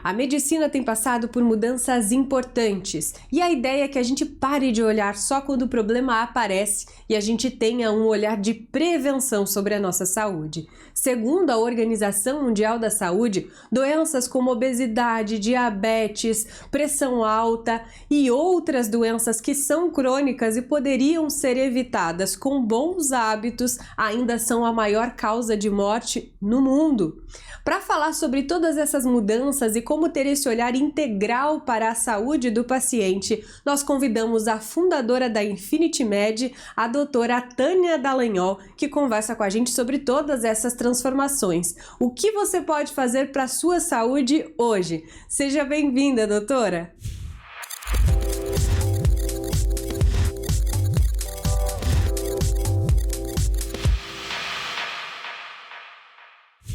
A medicina tem passado por mudanças importantes e a ideia é que a gente pare de olhar só quando o problema aparece e a gente tenha um olhar de prevenção sobre a nossa saúde. Segundo a Organização Mundial da Saúde, doenças como obesidade, diabetes, pressão alta e outras doenças que são crônicas e poderiam ser evitadas com bons hábitos ainda são a maior causa de morte no mundo. Para falar sobre todas essas mudanças e como ter esse olhar integral para a saúde do paciente, nós convidamos a fundadora da Infinity Med, a doutora Tânia Dallagnol, que conversa com a gente sobre todas essas transformações. O que você pode fazer para a sua saúde hoje? Seja bem-vinda, doutora!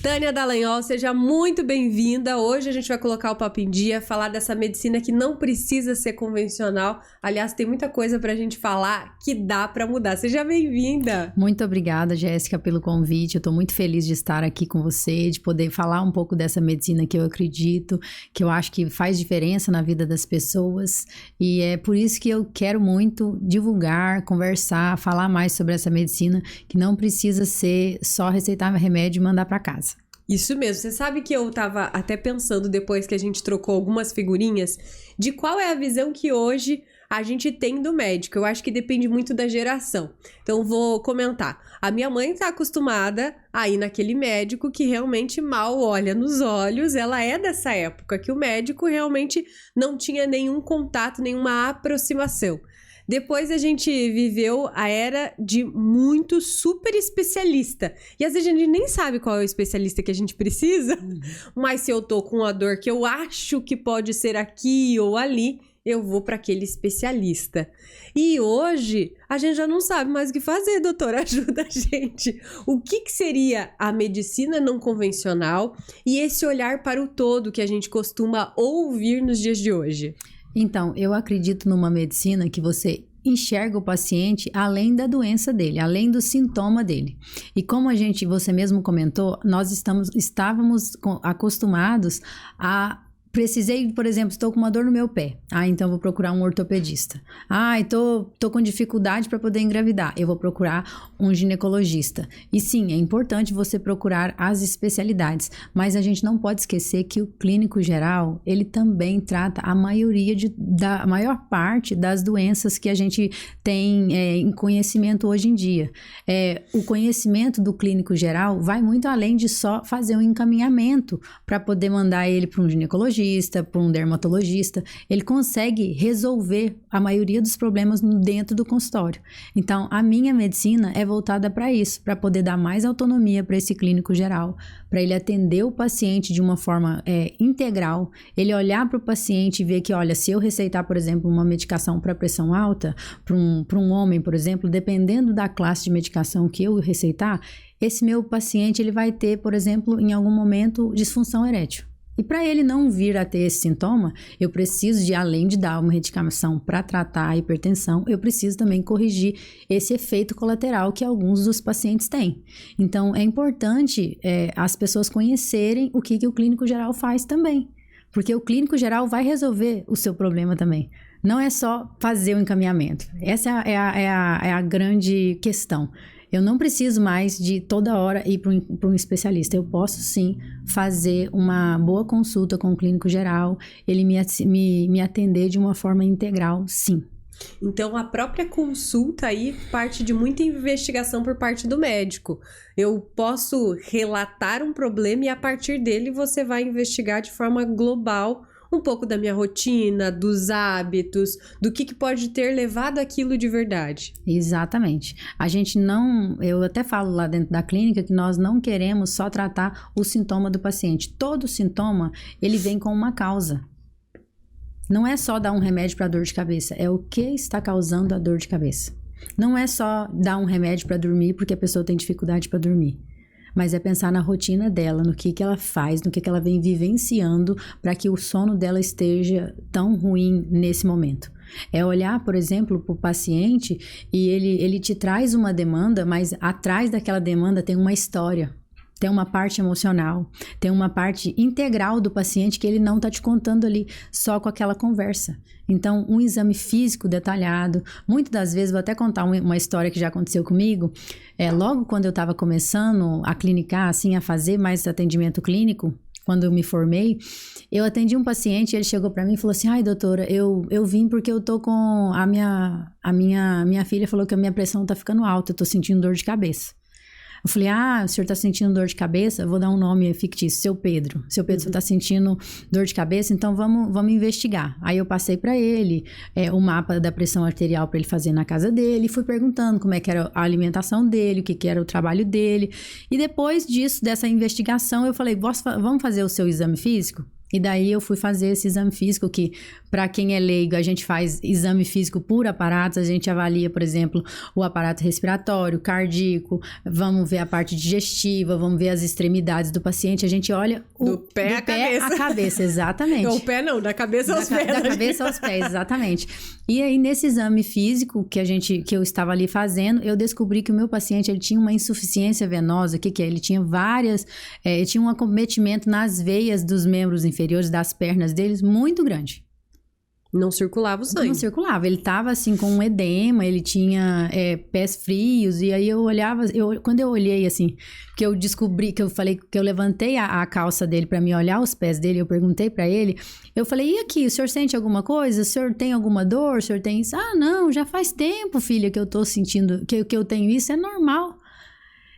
Tânia Dallagnol, seja muito bem-vinda. Hoje a gente vai colocar o papo em dia, falar dessa medicina que não precisa ser convencional. Aliás, tem muita coisa pra gente falar que dá pra mudar. Seja bem-vinda. Muito obrigada, Jéssica, pelo convite. Eu tô muito feliz de estar aqui com você, de poder falar um pouco dessa medicina que eu acredito, que eu acho que faz diferença na vida das pessoas. E é por isso que eu quero muito divulgar, conversar, falar mais sobre essa medicina, que não precisa ser só receitar remédio e mandar pra casa. Isso mesmo, você sabe que eu tava até pensando depois que a gente trocou algumas figurinhas de qual é a visão que hoje a gente tem do médico. Eu acho que depende muito da geração. Então vou comentar. A minha mãe tá acostumada a ir naquele médico que realmente mal olha nos olhos. Ela é dessa época que o médico realmente não tinha nenhum contato, nenhuma aproximação. Depois a gente viveu a era de muito super especialista. E às vezes a gente nem sabe qual é o especialista que a gente precisa, mas se eu tô com uma dor que eu acho que pode ser aqui ou ali, eu vou para aquele especialista. E hoje a gente já não sabe mais o que fazer, doutora, ajuda a gente. O que seria a medicina não convencional e esse olhar para o todo que a gente costuma ouvir nos dias de hoje? Então, eu acredito numa medicina que você enxerga o paciente além da doença dele, além do sintoma dele. E como você mesmo comentou, nós estávamos acostumados a... Precisei, por exemplo, estou com uma dor no meu pé. Então vou procurar um ortopedista. Tô com dificuldade para poder engravidar. Eu vou procurar um ginecologista. E sim, é importante você procurar as especialidades. Mas a gente não pode esquecer que o clínico geral, ele também trata a maior parte das doenças que a gente tem em conhecimento hoje em dia. O conhecimento do clínico geral vai muito além de só fazer um encaminhamento para poder mandar ele para um ginecologista, para um dermatologista. Ele consegue resolver a maioria dos problemas dentro do consultório. Então, a minha medicina é voltada para isso, para poder dar mais autonomia para esse clínico geral, para ele atender o paciente de uma forma integral, ele olhar para o paciente e ver que, olha, se eu receitar, por exemplo, uma medicação para pressão alta, para um homem, por exemplo, dependendo da classe de medicação que eu receitar, esse meu paciente ele vai ter, por exemplo, em algum momento, disfunção erétil. E para ele não vir a ter esse sintoma, eu preciso além de dar uma medicação para tratar a hipertensão, eu preciso também corrigir esse efeito colateral que alguns dos pacientes têm. Então, é importante as pessoas conhecerem o que o clínico geral faz também. Porque o clínico geral vai resolver o seu problema também. Não é só fazer o encaminhamento. Essa é a grande questão. Eu não preciso mais de toda hora ir para um especialista. Eu posso sim fazer uma boa consulta com o clínico geral, ele me atender de uma forma integral, sim. Então, a própria consulta aí parte de muita investigação por parte do médico. Eu posso relatar um problema e a partir dele você vai investigar de forma global um pouco da minha rotina, dos hábitos, do que pode ter levado aquilo de verdade. Exatamente. Eu até falo lá dentro da clínica que nós não queremos só tratar o sintoma do paciente. Todo sintoma, ele vem com uma causa. Não é só dar um remédio para dor de cabeça, é o que está causando a dor de cabeça. Não é só dar um remédio para dormir porque a pessoa tem dificuldade para dormir. Mas é pensar na rotina dela, no que ela faz, no que ela vem vivenciando para que o sono dela esteja tão ruim nesse momento. É olhar, por exemplo, para o paciente e ele te traz uma demanda, mas atrás daquela demanda tem uma história. Tem uma parte emocional, tem uma parte integral do paciente que ele não está te contando ali só com aquela conversa. Então, um exame físico detalhado, muitas das vezes, vou até contar uma história que já aconteceu comigo, logo quando eu estava começando a clinicar, assim, a fazer mais atendimento clínico, quando eu me formei, eu atendi um paciente, ele chegou para mim e falou assim, ai doutora, eu vim porque eu tô com a minha filha falou que a minha pressão tá ficando alta, eu tô sentindo dor de cabeça. Eu falei, o senhor tá sentindo dor de cabeça? Eu vou dar um nome fictício, seu Pedro. Seu Pedro, você tá sentindo dor de cabeça? Então vamos investigar. Aí eu passei para ele o mapa da pressão arterial para ele fazer na casa dele. E fui perguntando como é que era a alimentação dele, o que era o trabalho dele. E depois disso, dessa investigação, eu falei, vamos fazer o seu exame físico? E daí eu fui fazer esse exame físico que, para quem é leigo, a gente faz exame físico por aparatos, a gente avalia, por exemplo, o aparato respiratório, cardíaco, vamos ver a parte digestiva, vamos ver as extremidades do paciente, a gente olha do pé à cabeça, exatamente. Não, o pé não, da cabeça aos pés. Da cabeça aos pés, exatamente. E aí, nesse exame físico que eu estava ali fazendo, eu descobri que o meu paciente, ele tinha uma insuficiência venosa, o que é? Ele tinha ele tinha um acometimento nas veias dos membros inferiores das pernas deles muito grande. Não circulava o sangue. Não circulava. Ele tava assim com um edema, ele tinha pés frios, e aí eu olhava, quando eu olhei assim, que eu descobri, que eu falei, que eu levantei a calça dele para me olhar os pés dele, eu perguntei para ele, eu falei, e aqui, o senhor sente alguma coisa? O senhor tem alguma dor? O senhor tem isso? Não, já faz tempo, filha, que eu tô sentindo, que eu tenho isso, é normal.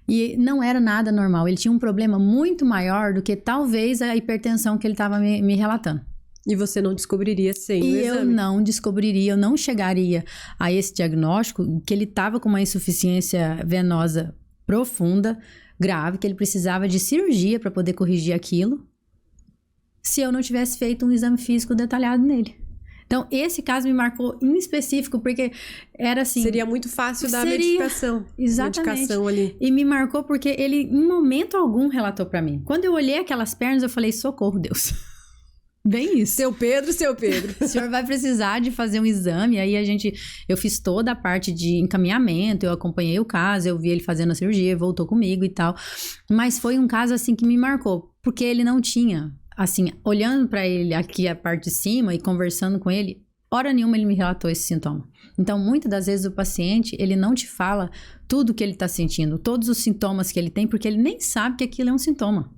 E não era nada normal, ele tinha um problema muito maior do que talvez a hipertensão que ele estava me relatando. E você não descobriria sem o exame? E eu não descobriria, eu não chegaria a esse diagnóstico que ele estava com uma insuficiência venosa profunda, grave, que ele precisava de cirurgia para poder corrigir aquilo, se eu não tivesse feito um exame físico detalhado nele. Então, esse caso me marcou em específico, porque era assim... Seria muito fácil da medicação. Exatamente. Medicação ali. E me marcou porque ele, em momento algum, relatou pra mim. Quando eu olhei aquelas pernas, eu falei, socorro, Deus. Bem isso. Seu Pedro. O senhor vai precisar de fazer um exame. Aí eu fiz toda a parte de encaminhamento, eu acompanhei o caso, eu vi ele fazendo a cirurgia, voltou comigo e tal. Mas foi um caso, assim, que me marcou. Porque ele não tinha... Assim, olhando para ele aqui a parte de cima e conversando com ele, hora nenhuma ele me relatou esse sintoma. Então, muitas das vezes o paciente, ele não te fala tudo que ele está sentindo, todos os sintomas que ele tem, porque ele nem sabe que aquilo é um sintoma.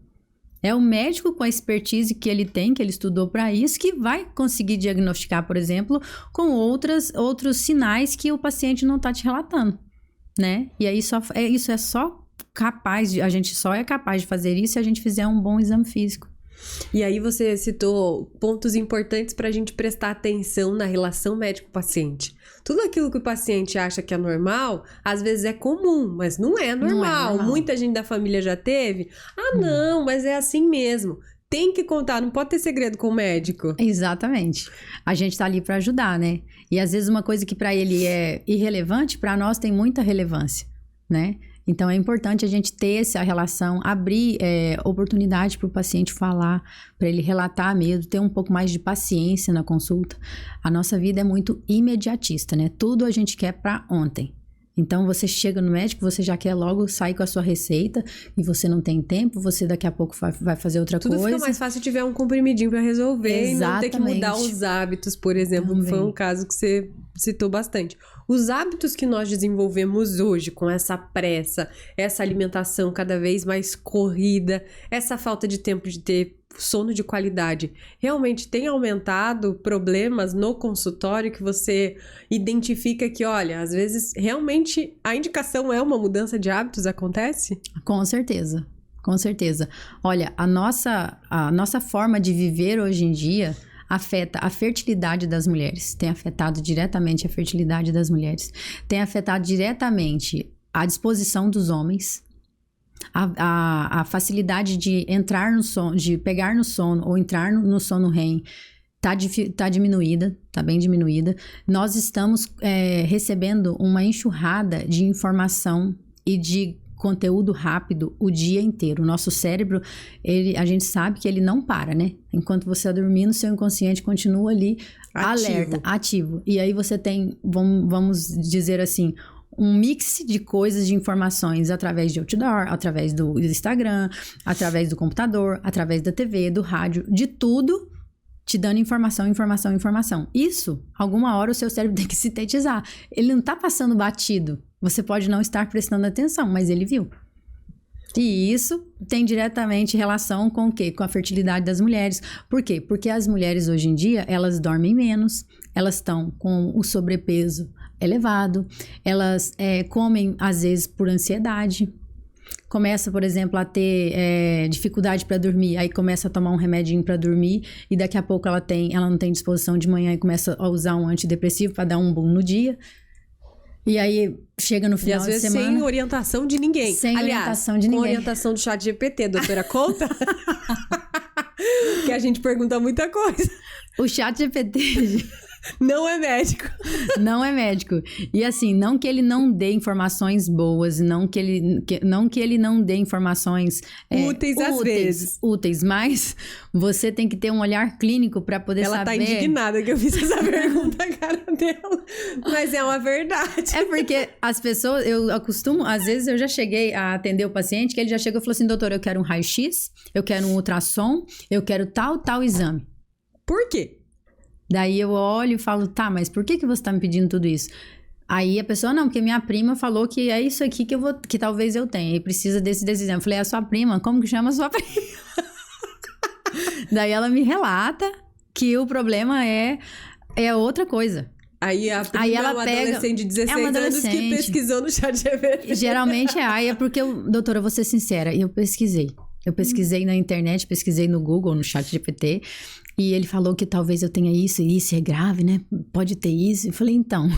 É o médico com a expertise que ele tem, que ele estudou para isso, que vai conseguir diagnosticar, por exemplo, com outros sinais que o paciente não está te relatando, né? E aí isso é só capaz a gente só é capaz de fazer isso se a gente fizer um bom exame físico. E aí você citou pontos importantes para a gente prestar atenção na relação médico-paciente. Tudo aquilo que o paciente acha que é normal, às vezes é comum, mas não é normal. Não é normal. Muita gente da família já teve. Não, mas é assim mesmo. Tem que contar, não pode ter segredo com o médico. Exatamente. A gente tá ali para ajudar, né? E às vezes uma coisa que para ele é irrelevante, para nós tem muita relevância, né? Então, é importante a gente ter essa relação, abrir oportunidade para o paciente falar, para ele relatar mesmo, ter um pouco mais de paciência na consulta. A nossa vida é muito imediatista, né? Tudo a gente quer para ontem. Então, você chega no médico, você já quer logo sair com a sua receita e você não tem tempo, você daqui a pouco vai fazer outra coisa. Tudo fica mais fácil se tiver um comprimidinho para resolver. Exatamente. E não ter que mudar os hábitos, por exemplo, que foi um caso que você citou bastante. Os hábitos que nós desenvolvemos hoje com essa pressa, essa alimentação cada vez mais corrida, essa falta de tempo de ter sono de qualidade, realmente tem aumentado problemas no consultório que você identifica que, olha, às vezes realmente a indicação é uma mudança de hábitos, acontece? Com certeza, com certeza. Olha, a nossa forma de viver hoje em dia afeta a fertilidade das mulheres, tem afetado diretamente a fertilidade das mulheres, tem afetado diretamente a disposição dos homens, a facilidade de entrar no sono, de pegar no sono ou entrar no sono REM tá diminuída, tá bem diminuída. Nós estamos recebendo uma enxurrada de informação e de conteúdo rápido o dia inteiro. O nosso cérebro, a gente sabe que ele não para, né? Enquanto você está dormindo, seu inconsciente continua ali alerta, ativo. E aí você tem, vamos dizer assim, um mix de coisas, de informações através de outdoor, através do Instagram, através do computador, através da TV, do rádio, de tudo, te dando informação. Isso, alguma hora o seu cérebro tem que sintetizar. Ele não tá passando batido. Você pode não estar prestando atenção, mas ele viu. E isso tem diretamente relação com o quê? Com a fertilidade das mulheres. Por quê? Porque as mulheres hoje em dia, elas dormem menos, elas estão com o sobrepeso elevado, elas comem, às vezes, por ansiedade. Começa, por exemplo, a ter dificuldade para dormir, aí começa a tomar um remedinho para dormir e daqui a pouco ela não tem disposição de manhã e começa a usar um antidepressivo para dar um boom no dia. E aí chega no final de semana... E às vezes sem orientação de ninguém. Orientação de ninguém. Com orientação do chat GPT, doutora, conta? Que a gente pergunta muita coisa. O chat GPT... Não é médico. Não é médico. E assim, não que ele não dê informações boas, não que ele não dê informações úteis às vezes. Úteis, mas você tem que ter um olhar clínico para poder saber... Ela tá indignada que eu fiz essa pergunta, cara dela. Mas é uma verdade. É porque as pessoas, eu acostumo, às vezes eu já cheguei a atender o paciente, que ele já chegou e falou assim, doutor, eu quero um raio-x, eu quero um ultrassom, eu quero tal exame. Por quê? Daí eu olho e falo, tá, mas por que você tá me pedindo tudo isso? Aí a pessoa, não, porque minha prima falou que é isso aqui que talvez eu tenha, e precisa desse exame. Eu falei, é a sua prima? Como que chama a sua prima? Daí ela me relata que o problema é outra coisa. Aí a prima ela é uma adolescente de 16 anos que pesquisou no chat GPT. Geralmente é porque, doutora, eu vou ser sincera, eu pesquisei. Eu pesquisei na internet, pesquisei no Google, no chat GPT, e ele falou que talvez eu tenha isso, e isso é grave, né? Pode ter isso. Eu falei, então,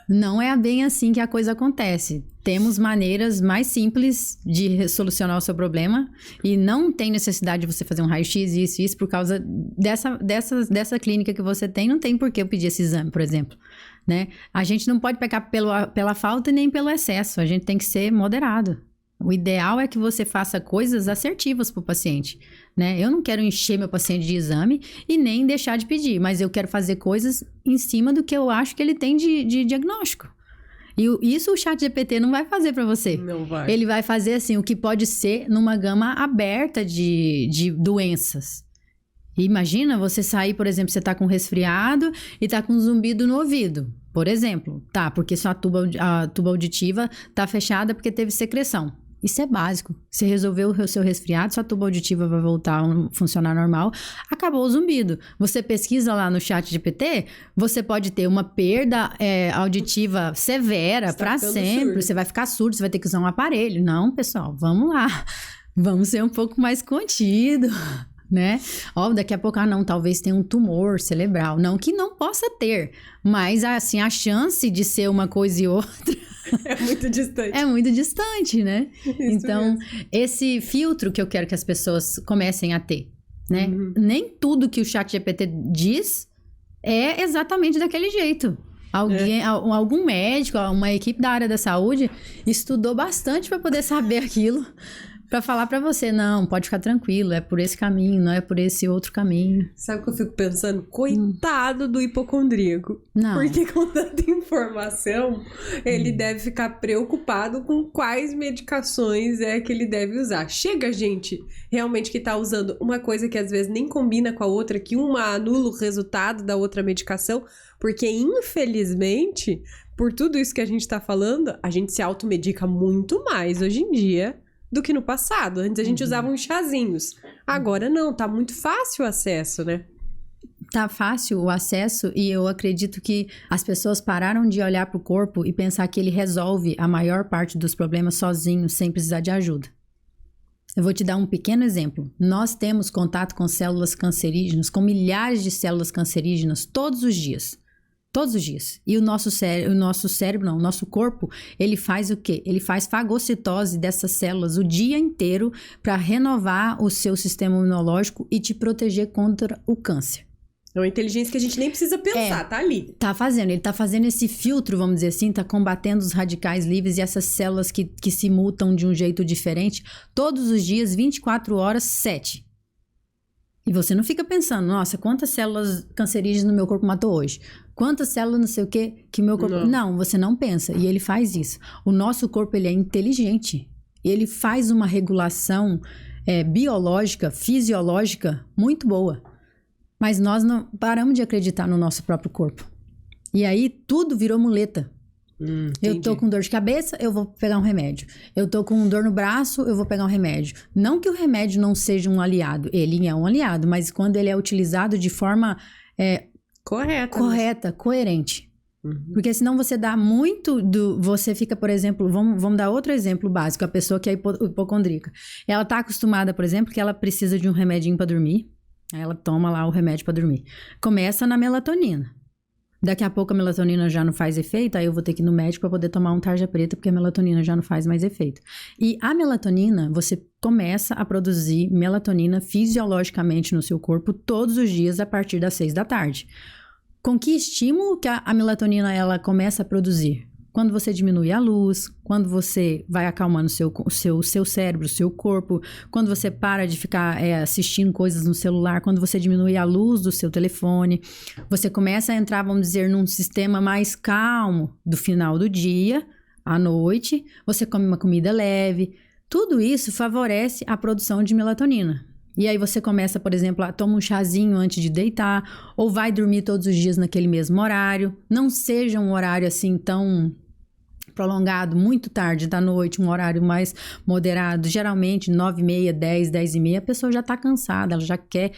não é bem assim que a coisa acontece. Temos maneiras mais simples de solucionar o seu problema, e não tem necessidade de você fazer um raio-x, isso, por causa dessa clínica que você tem, não tem por que eu pedir esse exame, por exemplo. Né? A gente não pode pecar pela falta e nem pelo excesso, a gente tem que ser moderado. O ideal é que você faça coisas assertivas para o paciente, né? Eu não quero encher meu paciente de exame e nem deixar de pedir, mas eu quero fazer coisas em cima do que eu acho que ele tem de diagnóstico. E isso o chat GPT não vai fazer para você. Não vai. Ele vai fazer assim, o que pode ser numa gama aberta de doenças. Imagina você sair, por exemplo, você tá com resfriado e tá com zumbido no ouvido, por exemplo. Tá, porque a tuba auditiva tá fechada porque teve secreção. Isso é básico. Você resolveu o seu resfriado, sua tuba auditiva vai voltar a funcionar normal, acabou o zumbido. Você pesquisa lá no chat GPT, você pode ter uma perda auditiva severa para sempre. Surdo. Você vai ficar surdo, você vai ter que usar um aparelho. Não, pessoal, vamos lá. Vamos ser um pouco mais contido, né? Ó, daqui a pouco, não, talvez tenha um tumor cerebral. Não que não possa ter, mas assim, a chance de ser uma coisa e outra... É muito distante. É muito distante, né? Isso então, mesmo. Esse filtro que eu quero que as pessoas comecem a ter, né? Uhum. Nem tudo que o chat GPT diz é exatamente daquele jeito. Algum médico, uma equipe da área da saúde estudou bastante para poder saber aquilo. Pra falar pra você, não, pode ficar tranquilo, é por esse caminho, não é por esse outro caminho. Sabe o que eu fico pensando? Coitado do hipocondríaco. Não. Porque com tanta informação, ele deve ficar preocupado com quais medicações é que ele deve usar. Chega gente realmente que tá usando uma coisa que às vezes nem combina com a outra, que uma anula o resultado da outra medicação, porque infelizmente, por tudo isso que a gente tá falando, a gente se automedica muito mais hoje em dia do que no passado. Antes a gente usava uns chazinhos. Agora não, tá muito fácil o acesso, né? Tá fácil o acesso e eu acredito que as pessoas pararam de olhar pro corpo e pensar que ele resolve a maior parte dos problemas sozinho, sem precisar de ajuda. Eu vou te dar um pequeno exemplo. Nós temos contato com células cancerígenas, com milhares de células cancerígenas todos os dias. Todos os dias. E o nosso corpo, ele faz o quê? Ele faz fagocitose dessas células o dia inteiro para renovar o seu sistema imunológico e te proteger contra o câncer. É uma inteligência que a gente nem precisa pensar, tá ali. Ele tá fazendo esse filtro, vamos dizer assim, tá combatendo os radicais livres e essas células que se mutam de um jeito diferente todos os dias, 24 horas, 7. E você não fica pensando, nossa, quantas células cancerígenas no meu corpo matou hoje? Quantas células não sei o que o meu corpo... Não, você não pensa. E ele faz isso. O nosso corpo, ele é inteligente. Ele faz uma regulação biológica, fisiológica muito boa. Mas nós não paramos de acreditar no nosso próprio corpo. E aí, tudo virou muleta. Eu tô com dor de cabeça, eu vou pegar um remédio. Eu tô com dor no braço, eu vou pegar um remédio. Não que o remédio não seja um aliado. Ele é um aliado, mas quando ele é utilizado de forma correta, coerente. Porque senão você dá muito do... Você fica, por exemplo... Vamos dar outro exemplo básico. A pessoa que é hipocondríaca. Ela tá acostumada, por exemplo, que ela precisa de um remedinho pra dormir. Aí ela toma lá o remédio pra dormir. Começa na melatonina. Daqui a pouco a melatonina já não faz efeito, aí eu vou ter que ir no médico para poder tomar um tarja preta, porque a melatonina já não faz mais efeito. E a melatonina, você começa a produzir melatonina fisiologicamente no seu corpo todos os dias a partir das 6 da tarde. Com que estímulo que a melatonina ela começa a produzir? Quando você diminui a luz, quando você vai acalmando o seu cérebro, o seu corpo, quando você para de ficar assistindo coisas no celular, quando você diminui a luz do seu telefone, você começa a entrar, vamos dizer, num sistema mais calmo do final do dia, à noite, você come uma comida leve. Tudo isso favorece a produção de melatonina. E aí você começa, por exemplo, a tomar um chazinho antes de deitar, ou vai dormir todos os dias naquele mesmo horário. Não seja um horário assim tão prolongado, muito tarde da noite, um horário mais moderado. Geralmente 9h30, 10, 10h30, a pessoa já tá cansada, ela já quer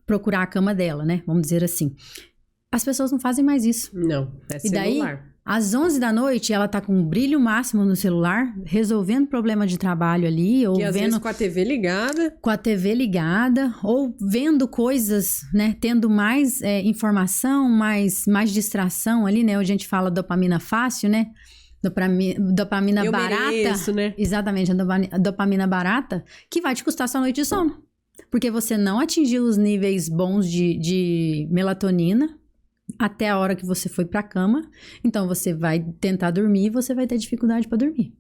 procurar a cama dela, né? Vamos dizer assim. As pessoas não fazem mais isso. Não, é celular. E daí, às 11 da noite, ela tá com um brilho máximo no celular, resolvendo problema de trabalho ali, ou e às vezes com a TV ligada. Com a TV ligada, ou vendo coisas, né? Tendo mais informação, mais distração ali, né? Hoje a gente fala dopamina fácil, né? Dopamina barata. Mereço, né? Exatamente, a dopamina barata, que vai te custar sua noite de sono. Porque você não atingiu os níveis bons de melatonina até a hora que você foi pra cama. Então, você vai tentar dormir e você vai ter dificuldade pra dormir.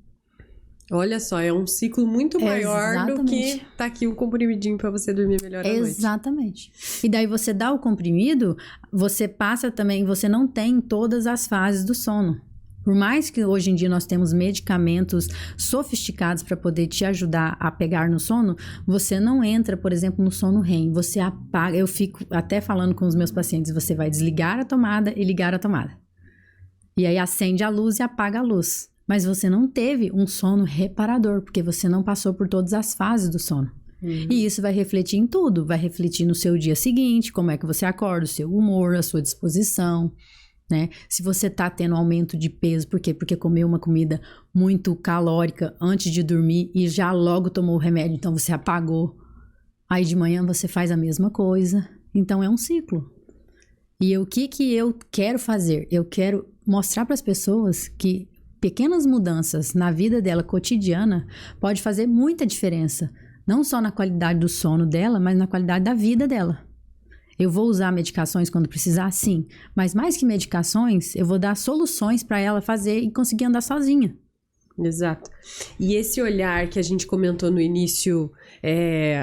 Olha só, é um ciclo muito maior do que tá aqui um comprimidinho pra você dormir melhor à noite. Exatamente. E daí você dá o comprimido, você passa também, você não tem todas as fases do sono. Por mais que hoje em dia nós temos medicamentos sofisticados para poder te ajudar a pegar no sono, você não entra, por exemplo, no sono REM. Você apaga, eu fico até falando com os meus pacientes, você vai desligar a tomada e ligar a tomada. E aí acende a luz e apaga a luz. Mas você não teve um sono reparador, porque você não passou por todas as fases do sono. E isso vai refletir em tudo. Vai refletir no seu dia seguinte, como é que você acorda, o seu humor, a sua disposição, né? Se você tá tendo aumento de peso, por quê? Porque comeu uma comida muito calórica antes de dormir e já logo tomou o remédio, então você apagou. Aí de manhã você faz a mesma coisa. Então é um ciclo. E o que eu quero fazer? Eu quero mostrar para as pessoas que pequenas mudanças na vida dela cotidiana pode fazer muita diferença. Não só na qualidade do sono dela, mas na qualidade da vida dela. Eu vou usar medicações quando precisar, sim. Mas mais que medicações, eu vou dar soluções para ela fazer e conseguir andar sozinha. Exato. E esse olhar que a gente comentou no início,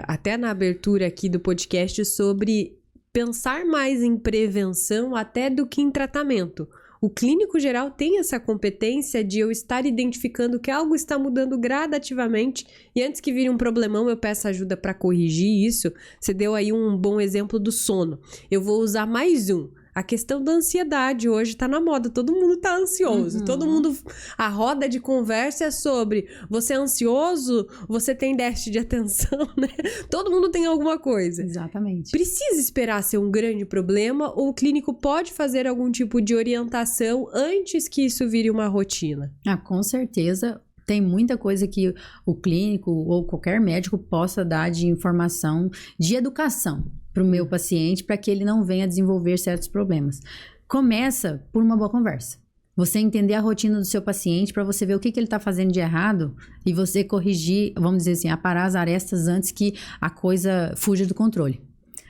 até na abertura aqui do podcast, sobre pensar mais em prevenção até do que em tratamento. O clínico geral tem essa competência de eu estar identificando que algo está mudando gradativamente e antes que vire um problemão eu peço ajuda para corrigir isso. Você deu aí um bom exemplo do sono. Eu vou usar mais um. A questão da ansiedade hoje tá na moda, todo mundo tá ansioso, todo mundo, a roda de conversa é sobre você é ansioso, você tem déficit de atenção, né? Todo mundo tem alguma coisa. Exatamente. Precisa esperar ser um grande problema ou o clínico pode fazer algum tipo de orientação antes que isso vire uma rotina? Com certeza. Tem muita coisa que o clínico ou qualquer médico possa dar de informação, de educação para o meu paciente, para que ele não venha desenvolver certos problemas. Começa por uma boa conversa. Você entender a rotina do seu paciente para você ver o que ele está fazendo de errado e você corrigir, vamos dizer assim, aparar as arestas antes que a coisa fuja do controle.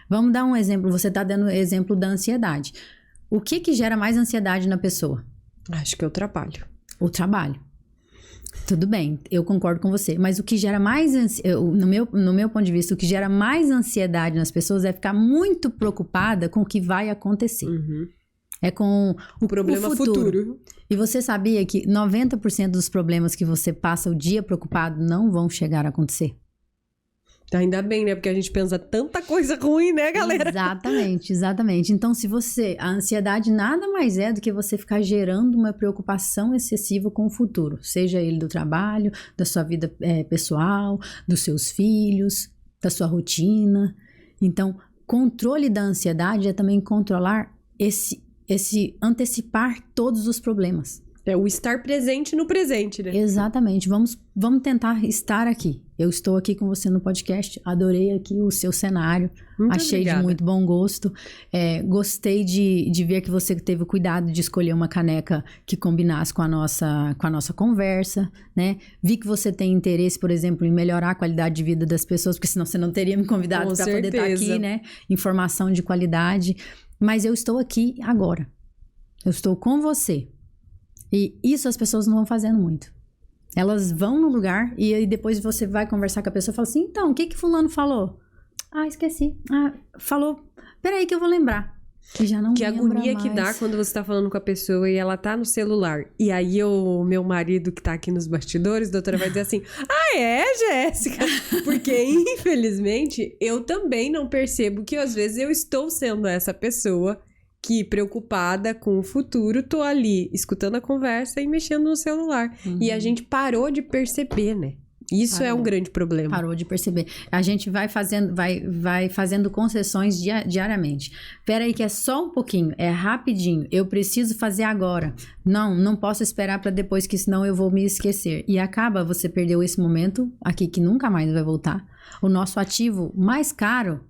Vamos dar um exemplo, você está dando o exemplo da ansiedade. O que gera mais ansiedade na pessoa? Acho que é o trabalho. O trabalho. Tudo bem, eu concordo com você. Mas o que gera mais, no meu ponto de vista, o que gera mais ansiedade nas pessoas é ficar muito preocupada com o que vai acontecer. É com o problema futuro. E você sabia que 90% dos problemas que você passa o dia preocupado não vão chegar a acontecer? Ainda bem, né? Porque a gente pensa tanta coisa ruim, né, galera? Exatamente, exatamente. Então, a ansiedade nada mais é do que você ficar gerando uma preocupação excessiva com o futuro. Seja ele do trabalho, da sua vida pessoal, dos seus filhos, da sua rotina. Então, controle da ansiedade é também controlar esse antecipar todos os problemas. É o estar presente no presente, né? Exatamente. Vamos tentar estar aqui. Eu estou aqui com você no podcast. Adorei aqui o seu cenário. Muito Achei obrigada. de muito bom gosto. Gostei de ver que você teve o cuidado de escolher uma caneca que combinasse com a nossa conversa, né? Vi que você tem interesse, por exemplo, em melhorar a qualidade de vida das pessoas, porque senão você não teria me convidado para poder estar aqui, né? Informação de qualidade. Mas eu estou aqui agora. Eu estou com você. E isso as pessoas não vão fazendo muito. Elas vão no lugar e aí depois você vai conversar com a pessoa e fala assim, então, o que fulano falou? Ah, esqueci. Ah, falou, peraí que eu vou lembrar. Que já não Que lembra agonia mais. que dá quando você tá falando com a pessoa e ela tá no celular. E aí o meu marido que tá aqui nos bastidores, doutora, vai dizer assim, ah, é, Jéssica? Porque, infelizmente, eu também não percebo que às vezes eu estou sendo essa pessoa que, preocupada com o futuro, tô ali escutando a conversa e mexendo no celular. E a gente parou de perceber, né? Isso é um grande problema. Parou de perceber. A gente vai fazendo concessões diariamente. Pera aí que é só um pouquinho, é rapidinho. Eu preciso fazer agora. Não posso esperar para depois, que senão eu vou me esquecer. E acaba, você perdeu esse momento aqui que nunca mais vai voltar. O nosso ativo mais caro,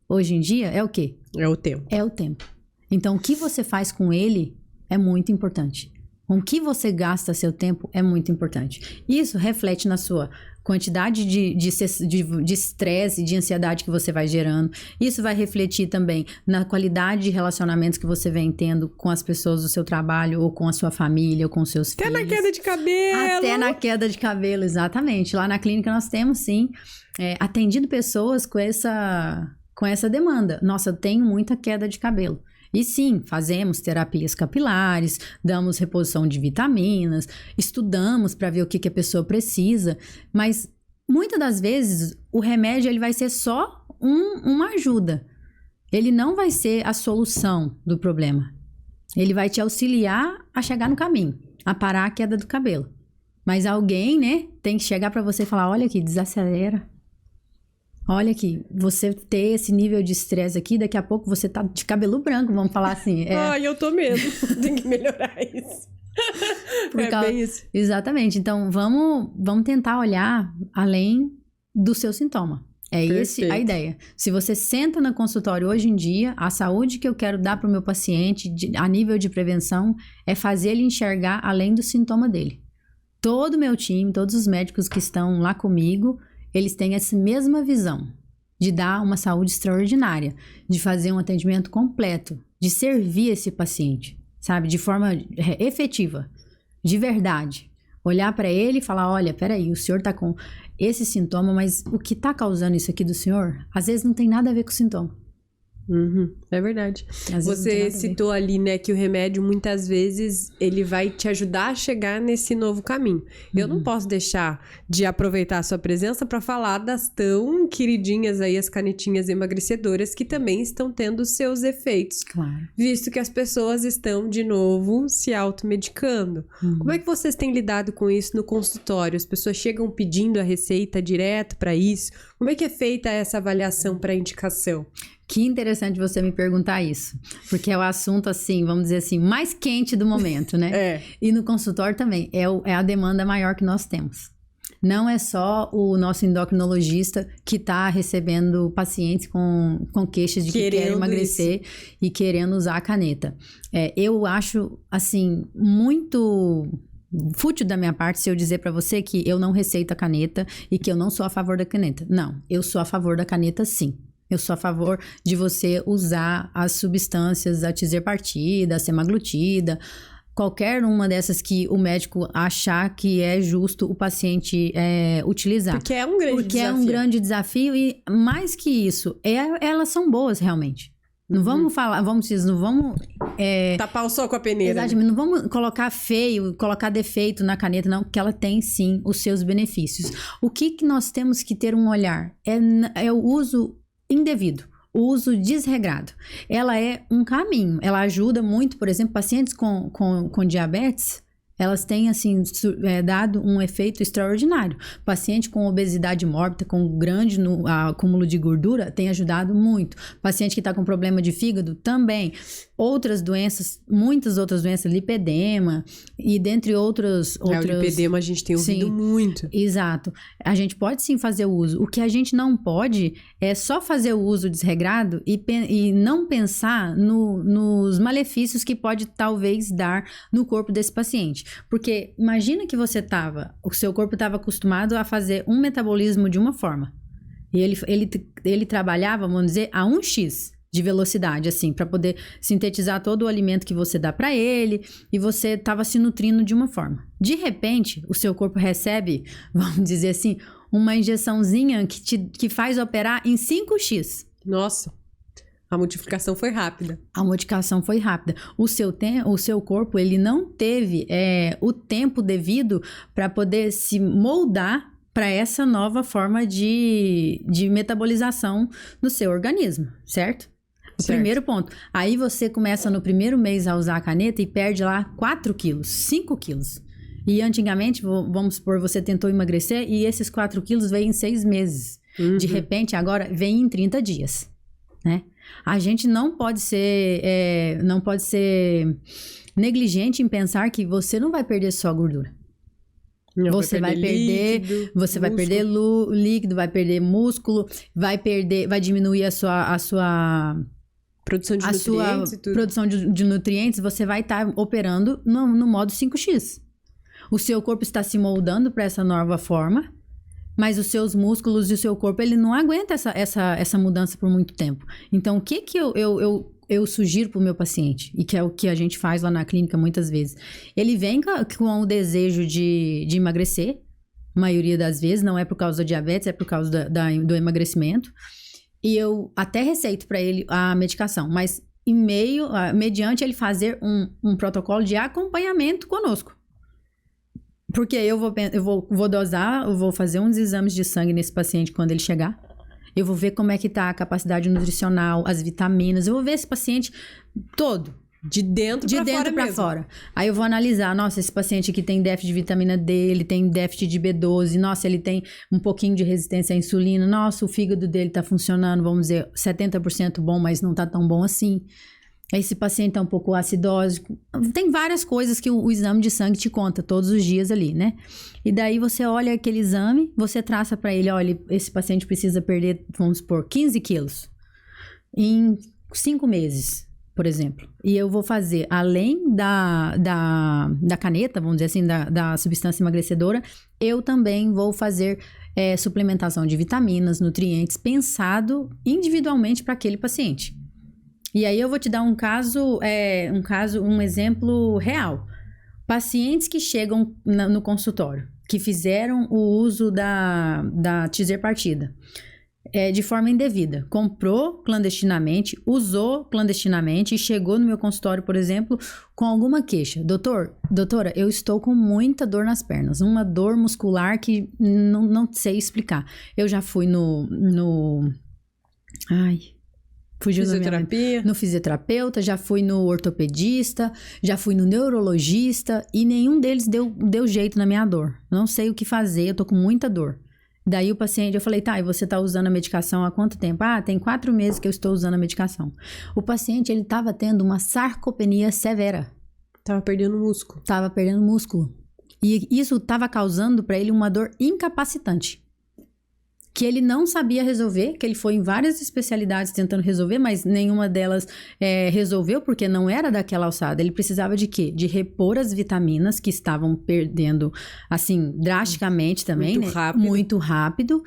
hoje em dia, é o quê? É o tempo. É o tempo. Então, o que você faz com ele é muito importante. Com o que você gasta seu tempo é muito importante. Isso reflete na sua quantidade de estresse e de ansiedade que você vai gerando. Isso vai refletir também na qualidade de relacionamentos que você vem tendo com as pessoas do seu trabalho, ou com a sua família, ou com os seus filhos. Até na queda de cabelo! Até na queda de cabelo, exatamente. Lá na clínica nós temos, sim, atendido pessoas com essa demanda. Nossa, eu tenho muita queda de cabelo. E sim, fazemos terapias capilares, damos reposição de vitaminas, estudamos para ver o que a pessoa precisa, mas muitas das vezes o remédio ele vai ser só uma ajuda. Ele não vai ser a solução do problema. Ele vai te auxiliar a chegar no caminho, a parar a queda do cabelo. Mas alguém, né, tem que chegar para você e falar, olha aqui, desacelera. Olha aqui, você ter esse nível de estresse aqui, daqui a pouco você tá de cabelo branco, vamos falar assim. Ai, eu tô mesmo. Tem que melhorar isso. Bem isso. Exatamente. Então, vamos tentar olhar além do seu sintoma. Essa a ideia. Se você senta no consultório hoje em dia, a saúde que eu quero dar para o meu paciente, a nível de prevenção, é fazer ele enxergar além do sintoma dele. Todo o meu time, todos os médicos que estão lá comigo, eles têm essa mesma visão de dar uma saúde extraordinária, de fazer um atendimento completo, de servir esse paciente, sabe? De forma efetiva, de verdade. Olhar para ele e falar, olha, peraí, o senhor tá com esse sintoma, mas o que tá causando isso aqui do senhor, às vezes não tem nada a ver com o sintoma. É verdade. Você citou ali, né, que o remédio muitas vezes ele vai te ajudar a chegar nesse novo caminho. Eu não posso deixar de aproveitar a sua presença para falar das tão queridinhas aí, as canetinhas emagrecedoras, que também estão tendo seus efeitos. Claro. Visto que as pessoas estão, de novo, se automedicando. Como é que vocês têm lidado com isso no consultório? As pessoas chegam pedindo a receita direto para isso? Como é que é feita essa avaliação para indicação? Que interessante você me perguntar isso, porque é o assunto, assim, vamos dizer assim, mais quente do momento, né? E no consultório também, é a demanda maior que nós temos. Não é só o nosso endocrinologista que está recebendo pacientes com queixas de que querem emagrecer e querendo usar a caneta. Eu acho, assim, muito fútil da minha parte se eu dizer para você que eu não receito a caneta e que eu não sou a favor da caneta. Não, eu sou a favor da caneta, sim. Eu sou a favor de você usar as substâncias, a tizerpartida, a semaglutida, qualquer uma dessas que o médico achar que é justo o paciente utilizar. Porque é um grande Porque desafio. é um grande desafio e, mais que isso, elas são boas realmente. Não vamos falar, vamos dizer, não vamos... Tapar o sol com a peneira. Exatamente, não vamos colocar feio, colocar defeito na caneta, não, porque ela tem sim os seus benefícios. O que nós temos que ter um olhar? É o uso indevido, o uso desregrado. Ela é um caminho, ela ajuda muito, por exemplo, pacientes com diabetes, elas têm, assim, dado um efeito extraordinário. Paciente com obesidade mórbida, com grande acúmulo de gordura, tem ajudado muito. Paciente que está com problema de fígado, também. Outras doenças, muitas outras doenças, lipedema e dentre outras... O lipedema a gente tem ouvido muito. Exato. A gente pode sim fazer o uso. O que a gente não pode é só fazer o uso desregrado e não pensar nos malefícios que pode talvez dar no corpo desse paciente. Porque imagina que o seu corpo estava acostumado a fazer um metabolismo de uma forma. E ele trabalhava, vamos dizer, a 1x de velocidade, assim, para poder sintetizar todo o alimento que você dá para ele, e você estava se nutrindo de uma forma. De repente, o seu corpo recebe, vamos dizer assim, uma injeçãozinha que faz operar em 5x. Nossa, a multiplicação foi rápida. A modificação foi rápida. O seu corpo, ele não teve o tempo devido para poder se moldar para essa nova forma de metabolização no seu organismo, certo? Primeiro ponto. Aí você começa no primeiro mês a usar a caneta e perde lá 4 quilos, 5 quilos. E antigamente, vamos supor, você tentou emagrecer e esses 4 quilos veio em 6 meses. De repente, agora vem em 30 dias, né? A gente não pode ser negligente em pensar que você não vai perder só gordura. Não, você vai perder líquido, você vai perder líquido, vai perder músculo, vai diminuir a sua produção de nutrientes e tudo. Produção de nutrientes, você vai estar operando no modo 5x. O seu corpo está se moldando para essa nova forma, mas os seus músculos e o seu corpo, ele não aguenta essa mudança por muito tempo. Então, o que eu sugiro para o meu paciente, e que é o que a gente faz lá na clínica muitas vezes? Ele vem com o desejo de emagrecer, a maioria das vezes, não é por causa da diabetes, é por causa do emagrecimento. E eu até receito para ele a medicação, mas mediante ele fazer um protocolo de acompanhamento conosco. Porque eu vou dosar, eu vou fazer uns exames de sangue nesse paciente quando ele chegar. Eu vou ver como é que tá a capacidade nutricional, as vitaminas. Eu vou ver esse paciente todo. De dentro para fora. Aí eu vou analisar, nossa, esse paciente aqui tem déficit de vitamina D, ele tem déficit de B12, nossa, ele tem um pouquinho de resistência à insulina, nossa, o fígado dele tá funcionando, vamos dizer, 70% bom, mas não tá tão bom assim. Esse paciente tá um pouco acidósico. Tem várias coisas que o exame de sangue te conta todos os dias ali, né? E daí você olha aquele exame, você traça para ele, olha, esse paciente precisa perder, vamos supor, 15 quilos em 5 meses. Por exemplo, e eu vou fazer, além da caneta, vamos dizer assim, da substância emagrecedora, eu também vou fazer suplementação de vitaminas, nutrientes, pensado individualmente para aquele paciente. E aí eu vou te dar um exemplo real. Pacientes que chegam no consultório, que fizeram o uso da tizerpartida, de forma indevida, comprou clandestinamente, usou clandestinamente e chegou no meu consultório, por exemplo, com alguma queixa. Doutora, eu estou com muita dor nas pernas, uma dor muscular que não sei explicar. Eu já fui no fisioterapeuta, já fui no ortopedista, já fui no neurologista e nenhum deles deu jeito na minha dor. Não sei o que fazer, eu tô com muita dor. Daí o paciente, eu falei, tá, e você tá usando a medicação há quanto tempo? Ah, tem 4 meses que eu estou usando a medicação. O paciente, ele tava tendo uma sarcopenia severa. Tava perdendo músculo. Tava perdendo músculo. E isso tava causando para ele uma dor incapacitante. Que ele não sabia resolver, que ele foi em várias especialidades tentando resolver, mas nenhuma delas resolveu, porque não era daquela alçada. Ele precisava de quê? De repor as vitaminas que estavam perdendo, assim, drasticamente também, muito né? rápido. Muito rápido.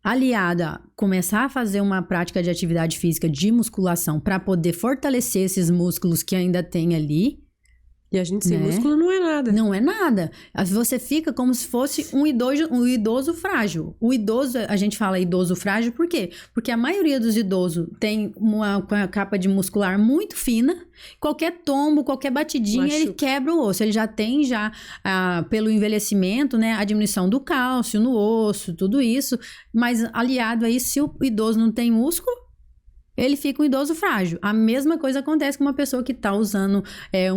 Aliado a começar a fazer uma prática de atividade física de musculação para poder fortalecer esses músculos que ainda tem ali. E a gente sem né? músculo não é nada. Não é nada. Você fica como se fosse um idoso frágil. O idoso, a gente fala idoso frágil por quê? Porque a maioria dos idosos tem uma capa de muscular muito fina. Qualquer tombo, qualquer batidinha, Machuca. ele quebra o osso. Ele já tem, pelo envelhecimento, né, a diminuição do cálcio no osso, tudo isso. Mas aliado a isso, se o idoso não tem músculo, ele fica um idoso frágil. A mesma coisa acontece com uma pessoa que está usando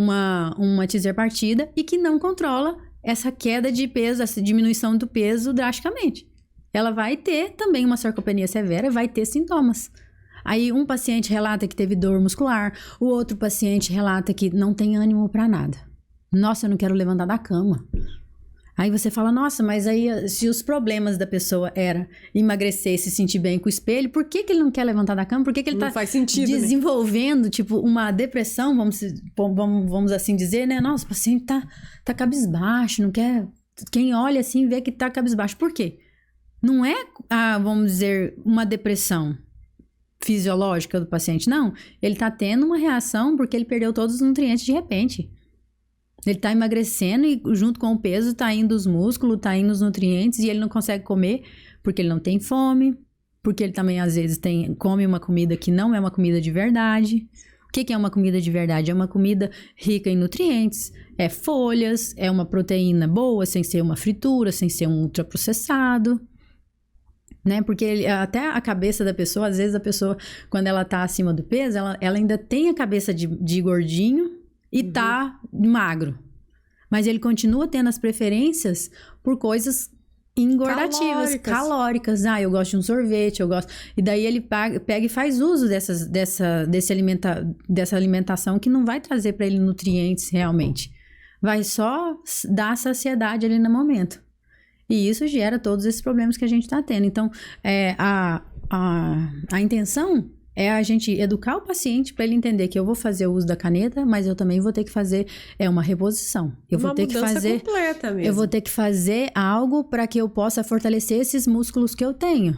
uma teaser partida e que não controla essa queda de peso, essa diminuição do peso drasticamente. Ela vai ter também uma sarcopenia severa, vai ter sintomas. Aí um paciente relata que teve dor muscular, o outro paciente relata que não tem ânimo para nada. Nossa, eu não quero levantar da cama. Aí você fala, nossa, mas aí se os problemas da pessoa era emagrecer e se sentir bem com o espelho, por que ele não quer levantar da cama? Por que ele Não tá faz sentido, desenvolvendo, né? Tipo, uma depressão, vamos assim dizer, né? Nossa, o paciente tá cabisbaixo, não quer... Quem olha assim vê que tá cabisbaixo. Por quê? Não é, vamos dizer, uma depressão fisiológica do paciente, não. Ele tá tendo uma reação porque ele perdeu todos os nutrientes de repente. Ele tá emagrecendo e junto com o peso tá indo os músculos, tá indo os nutrientes e ele não consegue comer porque ele não tem fome, porque ele também às vezes come uma comida que não é uma comida de verdade. O que é uma comida de verdade? É uma comida rica em nutrientes, é folhas, é uma proteína boa, sem ser uma fritura, sem ser um ultraprocessado, né? Porque até a cabeça da pessoa, às vezes a pessoa, quando ela tá acima do peso, ela ainda tem a cabeça de gordinho, e tá magro. Mas ele continua tendo as preferências por coisas engordativas, calóricas. Eu gosto de um sorvete, eu gosto... E daí ele pega e faz uso dessa alimentação que não vai trazer para ele nutrientes realmente. Vai só dar saciedade ali no momento. E isso gera todos esses problemas que a gente tá tendo. Então, a intenção... é a gente educar o paciente para ele entender que eu vou fazer o uso da caneta, mas eu também vou ter que fazer uma reposição. Eu vou ter que fazer completa mesmo. Eu vou ter que fazer algo para que eu possa fortalecer esses músculos que eu tenho,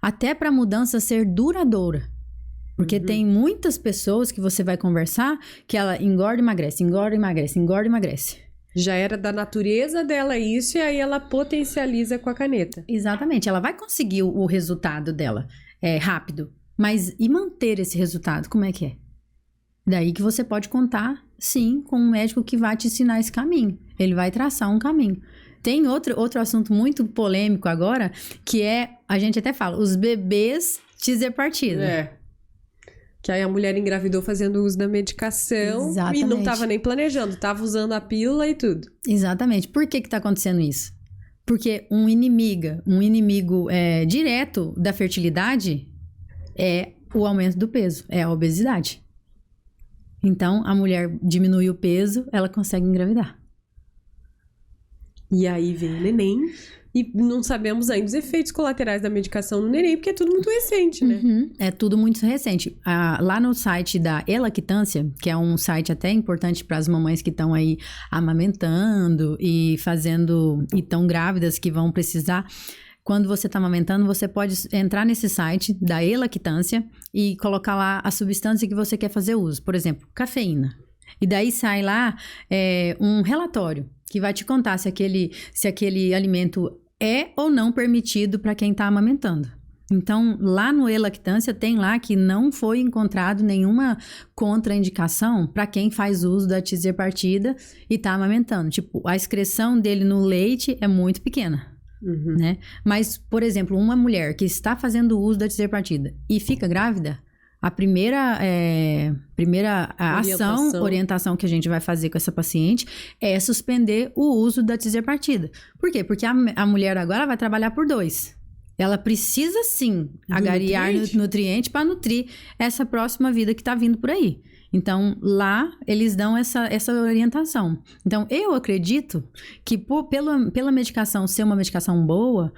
até para a mudança ser duradoura. Porque tem muitas pessoas que você vai conversar que ela engorda e emagrece, engorda e emagrece, engorda e emagrece. Já era da natureza dela isso, e aí ela potencializa com a caneta. Exatamente, ela vai conseguir o resultado dela rápido. Mas e manter esse resultado? Como é que é? Daí que você pode contar, sim, com um médico que vai te ensinar esse caminho. Ele vai traçar um caminho. Tem outro assunto muito polêmico agora, que a gente até fala, os bebês teaser partida. Que aí a mulher engravidou fazendo uso da medicação. Exatamente. E não tava nem planejando, tava usando a pílula e tudo. Exatamente. Por que tá acontecendo isso? Porque um inimigo direto da fertilidade é o aumento do peso, é a obesidade. Então, a mulher diminui o peso, ela consegue engravidar. E aí vem o neném, e não sabemos ainda os efeitos colaterais da medicação no neném, porque é tudo muito recente, né? É tudo muito recente. Lá no site da E-Lactância, que é um site até importante para as mamães que estão aí amamentando e estão grávidas, que vão precisar... Quando você está amamentando, você pode entrar nesse site da E-Lactância e colocar lá a substância que você quer fazer uso. Por exemplo, cafeína. E daí sai lá um relatório que vai te contar se aquele alimento é ou não permitido para quem está amamentando. Então, lá no E-Lactância tem lá que não foi encontrado nenhuma contraindicação para quem faz uso da teaser partida e está amamentando. Tipo, a excreção dele no leite é muito pequena. Né? Mas, por exemplo, uma mulher que está fazendo uso da teaser partida e fica grávida, a primeira orientação que a gente vai fazer com essa paciente é suspender o uso da teaser partida. Por quê? Porque a mulher agora vai trabalhar por 2. Ela precisa sim agariar nutriente para nutrir essa próxima vida que está vindo por aí. Então, lá, eles dão essa orientação. Então, eu acredito que pela medicação ser uma medicação boa,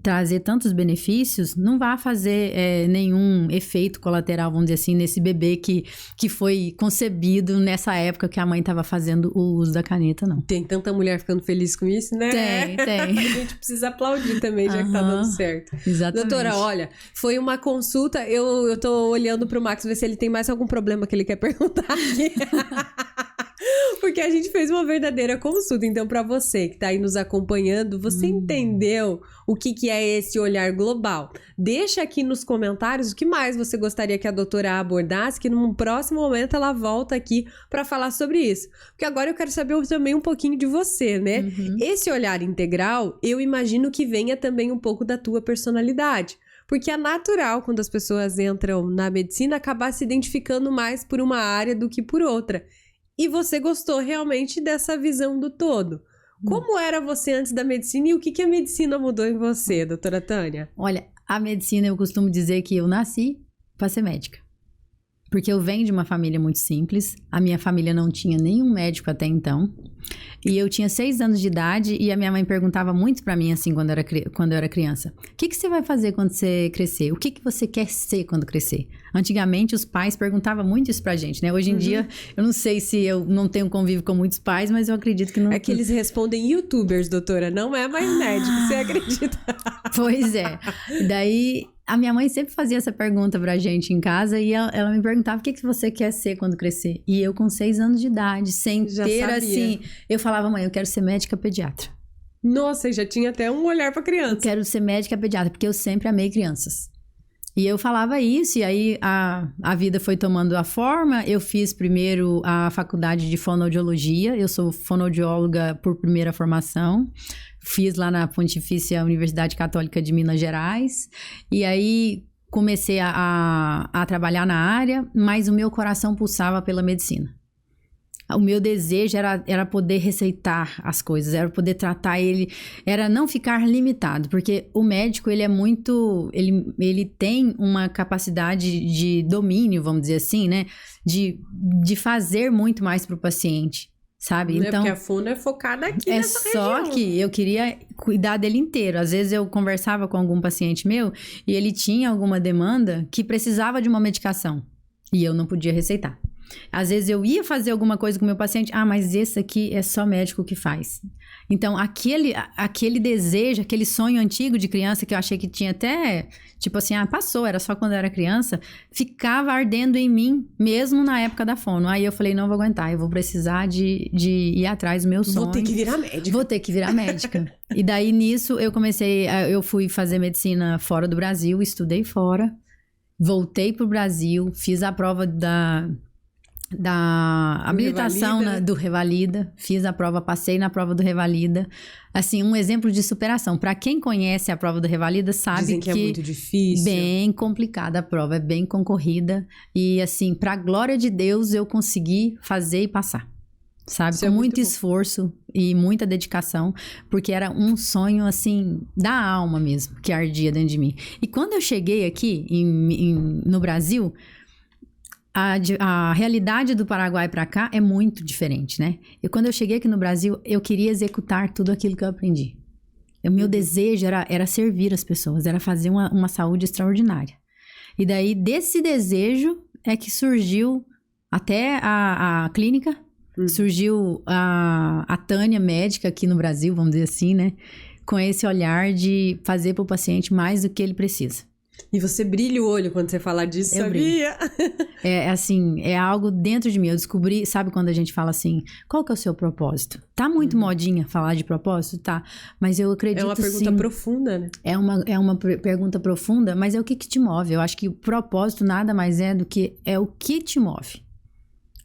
trazer tantos benefícios, não vai fazer nenhum efeito colateral, vamos dizer assim, nesse bebê que foi concebido nessa época que a mãe estava fazendo o uso da caneta, não. Tem tanta mulher ficando feliz com isso, né? Tem. A gente precisa aplaudir também, já que tá dando certo. Exatamente. Doutora, olha, foi uma consulta, eu tô olhando pro Max ver se ele tem mais algum problema que ele quer perguntar aqui. Porque Porque a gente fez uma verdadeira consulta. Então, para você que tá aí nos acompanhando, você entendeu o que é esse olhar global? Deixa aqui nos comentários o que mais você gostaria que a doutora abordasse, que num próximo momento ela volta aqui para falar sobre isso. Porque agora eu quero saber também um pouquinho de você, né? Esse olhar integral, eu imagino que venha também um pouco da tua personalidade. Porque é natural, quando as pessoas entram na medicina, acabar se identificando mais por uma área do que por outra. E você gostou realmente dessa visão do todo. Como era você antes da medicina e o que a medicina mudou em você, doutora Tânia? Olha, a medicina, eu costumo dizer que eu nasci para ser médica. Porque eu venho de uma família muito simples, a minha família não tinha nenhum médico até então, e eu tinha 6 anos de idade e a minha mãe perguntava muito pra mim, assim, quando eu era criança, o que você vai fazer quando você crescer? O que você quer ser quando crescer? Antigamente, os pais perguntavam muito isso pra gente, né? Hoje em dia, eu não sei se eu não tenho convívio com muitos pais, mas eu acredito que não... É que eles respondem youtubers, doutora, não é mais médico, você acredita? Pois é. Daí... A minha mãe sempre fazia essa pergunta pra gente em casa e ela me perguntava o que você quer ser quando crescer. E eu com 6 anos de idade, sem já ter sabia. assim... Eu falava, mãe, eu quero ser médica pediatra. Nossa, já tinha até um olhar pra criança. Eu quero ser médica pediatra, porque eu sempre amei crianças. E eu falava isso, e aí a vida foi tomando a forma. Eu fiz primeiro a faculdade de fonoaudiologia. Eu sou fonoaudióloga por primeira formação. Fiz lá na Pontifícia Universidade Católica de Minas Gerais. E aí comecei a trabalhar na área, mas o meu coração pulsava pela medicina. O meu desejo era poder receitar as coisas, era poder tratar ele, era não ficar limitado, porque o médico, ele é muito, ele tem uma capacidade de domínio, vamos dizer assim, né? De fazer muito mais para o paciente, sabe? Não então, porque a fono é focada aqui nessa só região. que eu queria cuidar dele inteiro. Às vezes eu conversava com algum paciente meu e ele tinha alguma demanda que precisava de uma medicação e eu não podia receitar. Às vezes eu ia fazer alguma coisa com o meu paciente, mas esse aqui é só médico que faz. Então, aquele desejo, aquele sonho antigo de criança que eu achei que tinha até, tipo assim, passou, era só quando eu era criança, ficava ardendo em mim, mesmo na época da fono. Aí eu falei, não vou aguentar, eu vou precisar de ir atrás do meu sonho. Vou ter que virar médica. Vou ter que virar médica. E daí, nisso, eu fui fazer medicina fora do Brasil, estudei fora, voltei pro Brasil, fiz a prova da habilitação Revalida, né? do Revalida, fiz a prova, passei na prova do Revalida. Assim, um exemplo de superação. Para quem conhece a prova do Revalida, sabe Dizem que é muito difícil. Bem complicada a prova, é bem concorrida. E assim, para a glória de Deus, eu consegui fazer e passar. Sabe? Isso é Com muito muito bom. esforço e muita dedicação, porque era um sonho, assim, da alma mesmo, que ardia dentro de mim. E quando eu cheguei aqui no Brasil... A realidade do Paraguai para cá é muito diferente, né? E quando eu cheguei aqui no Brasil, eu queria executar tudo aquilo que eu aprendi. O meu desejo era servir as pessoas, era fazer uma saúde extraordinária. E daí, desse desejo, é que surgiu até a clínica, surgiu a Tânia médica aqui no Brasil, vamos dizer assim, né? Com esse olhar de fazer para o paciente mais do que ele precisa. E você brilha o olho quando você fala disso, Eu sabia? É assim, é algo dentro de mim. Eu descobri, sabe quando a gente fala assim, qual que é o seu propósito? Tá muito modinha falar de propósito? Tá. Mas eu acredito, É uma pergunta sim, profunda, né? É uma pergunta profunda, mas é o que te move. Eu acho que o propósito nada mais é do que é o que te move.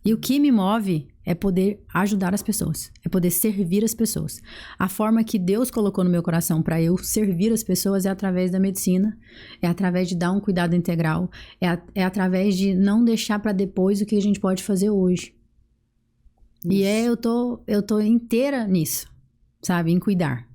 E o que me move é poder ajudar as pessoas, é poder servir as pessoas. A forma que Deus colocou no meu coração para eu servir as pessoas é através da medicina, é através de dar um cuidado integral, é através de não deixar para depois o que a gente pode fazer hoje. Isso. E eu tô inteira nisso, sabe, em cuidar.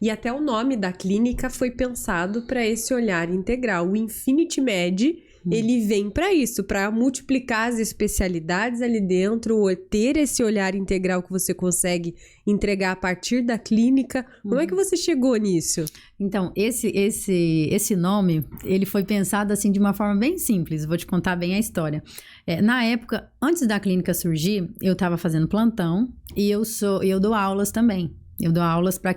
E até o nome da clínica foi pensado para esse olhar integral. O Infinity Med, ele vem para isso, para multiplicar as especialidades ali dentro, ter esse olhar integral que você consegue entregar a partir da clínica. Como é que você chegou nisso? Então, esse nome, ele foi pensado assim de uma forma bem simples. Vou te contar bem a história. Na época, antes da clínica surgir, eu estava fazendo plantão e eu dou aulas também. Eu dou aulas para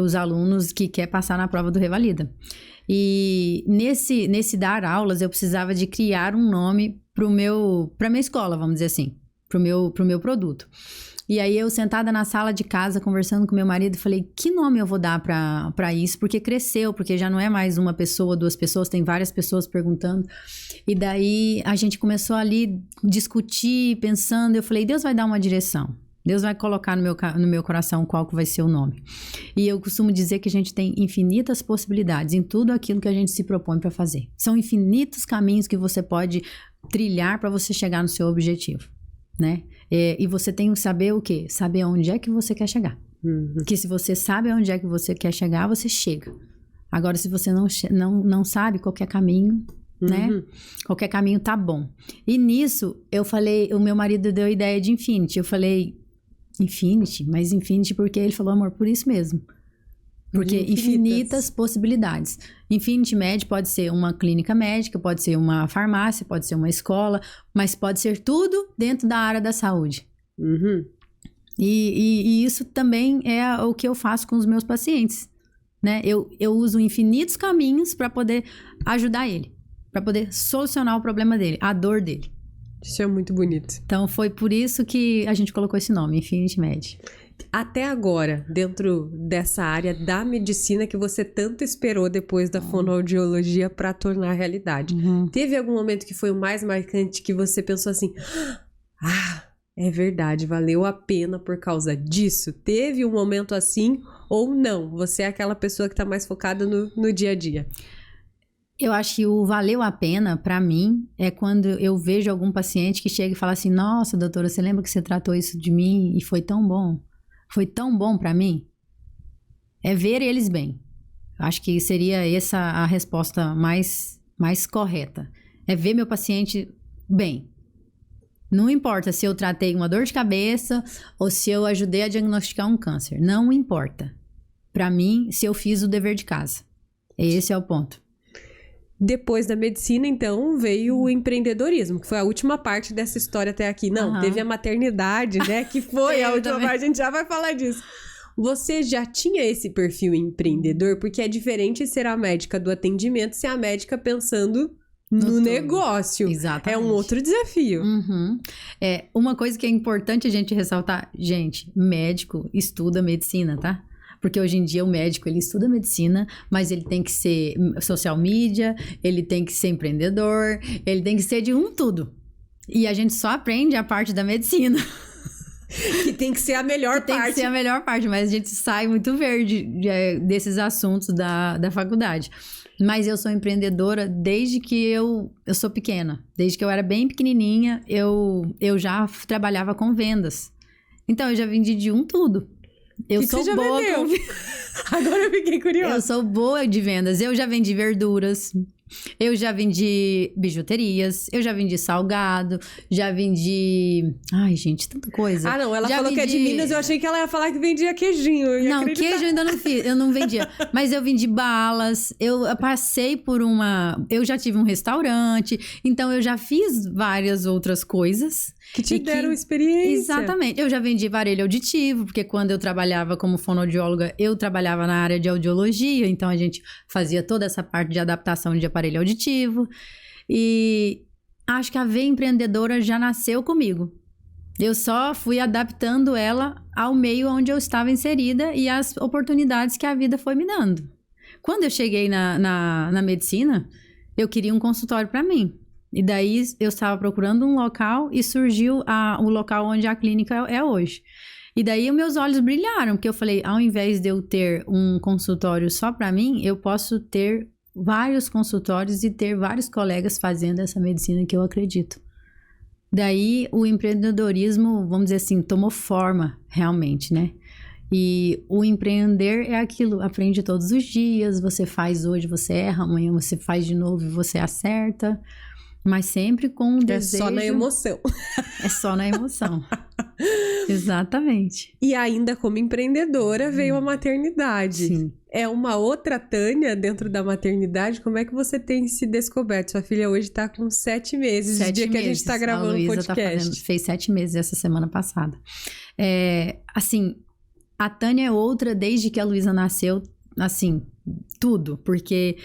os alunos que quer passar na prova do Revalida. E nesse dar aulas, eu precisava de criar um nome para minha escola, vamos dizer assim, pro meu produto. E aí eu sentada na sala de casa, conversando com meu marido, falei, que nome eu vou dar pra isso? Porque cresceu, porque já não é mais uma pessoa, 2 pessoas, tem várias pessoas perguntando. E daí a gente começou ali discutir, pensando, eu falei, Deus vai dar uma direção. Deus vai colocar no meu coração qual que vai ser o nome. E eu costumo dizer que a gente tem infinitas possibilidades em tudo aquilo que a gente se propõe para fazer. São infinitos caminhos que você pode trilhar para você chegar no seu objetivo, né? E você tem que saber o quê? Saber onde é que você quer chegar. Porque se você sabe onde é que você quer chegar, você chega. Agora, se você não sabe, qualquer caminho, né? Qualquer caminho tá bom. E nisso, eu falei, o meu marido deu a ideia de Infinity. Eu falei, Infinity? Mas Infinity porque ele falou, amor, por isso mesmo. Porque infinitas possibilidades. Infinity Med pode ser uma clínica médica, pode ser uma farmácia, pode ser uma escola, mas pode ser tudo dentro da área da saúde. E isso também é o que eu faço com os meus pacientes, né? Eu uso infinitos caminhos para poder ajudar ele, para poder solucionar o problema dele, a dor dele. Isso é muito bonito. Então, foi por isso que a gente colocou esse nome, Infinity Med. Até agora, dentro dessa área da medicina que você tanto esperou depois da fonoaudiologia para tornar realidade, teve algum momento que foi o mais marcante que você pensou assim, é verdade, valeu a pena por causa disso? Teve um momento assim ou não? Você é aquela pessoa que está mais focada no dia a dia? Eu acho que o valeu a pena, pra mim, é quando eu vejo algum paciente que chega e fala assim, nossa, doutora, você lembra que você tratou isso de mim e foi tão bom? Foi tão bom pra mim? É ver eles bem. Eu acho que seria essa a resposta mais correta. É ver meu paciente bem. Não importa se eu tratei uma dor de cabeça ou se eu ajudei a diagnosticar um câncer. Não importa. Pra mim, se eu fiz o dever de casa. Esse é o ponto. Depois da medicina, então, veio o empreendedorismo, que foi a última parte dessa história até aqui. Não, teve a maternidade, né? Que foi a última parte, a gente já vai falar disso. Você já tinha esse perfil empreendedor? Porque é diferente ser a médica do atendimento, ser a médica pensando no negócio. Exatamente. É um outro desafio. Uma coisa que é importante a gente ressaltar, gente, médico estuda medicina, tá? Porque hoje em dia o médico, ele estuda medicina, mas ele tem que ser social media, ele tem que ser empreendedor, ele tem que ser de tudo. E a gente só aprende a parte da medicina. Que tem que ser a melhor parte. Tem que ser a melhor parte, mas a gente sai muito verde desses assuntos da faculdade. Mas eu sou empreendedora desde que eu sou pequena. Desde que eu era bem pequenininha, eu já trabalhava com vendas. Então, eu já vendi de tudo. Eu sou boa com... Agora eu fiquei curiosa. Eu sou boa de vendas. Eu já vendi verduras, eu já vendi bijuterias, eu já vendi salgado, já vendi... Ai, gente, tanta coisa. Ah, não, ela falou que é de Minas, eu achei que ela ia falar que vendia queijinho. Não, queijo eu ainda não fiz, eu não vendia. Mas eu vendi balas, eu passei por eu já tive um restaurante, então eu já fiz várias outras coisas. Que te deram experiência. Exatamente. Eu já vendi aparelho auditivo, porque quando eu trabalhava como fonoaudióloga, eu trabalhava na área de audiologia, então a gente fazia toda essa parte de adaptação de aparelho auditivo. E acho que a veia empreendedora já nasceu comigo. Eu só fui adaptando ela ao meio onde eu estava inserida e às oportunidades que a vida foi me dando. Quando eu cheguei na medicina, eu queria um consultório para mim. E daí eu estava procurando um local e surgiu o local onde a clínica é hoje. E daí meus olhos brilharam, porque eu falei, ao invés de eu ter um consultório só para mim, eu posso ter vários consultórios e ter vários colegas fazendo essa medicina que eu acredito. Daí o empreendedorismo, vamos dizer assim, tomou forma realmente, né? E o empreender é aquilo, aprende todos os dias, você faz hoje, você erra, amanhã você faz de novo e você acerta. Mas sempre com um desejo... É só na emoção. É só na emoção. Exatamente. E ainda como empreendedora veio a maternidade. Sim. É uma outra Tânia dentro da maternidade. Como é que você tem se descoberto? Sua filha hoje tá com 7 meses. 7 no dia meses. Que a gente tá gravando o podcast. Fez 7 meses essa semana passada. Assim, a Tânia é outra desde que a Luísa nasceu. Assim, tudo. Porque...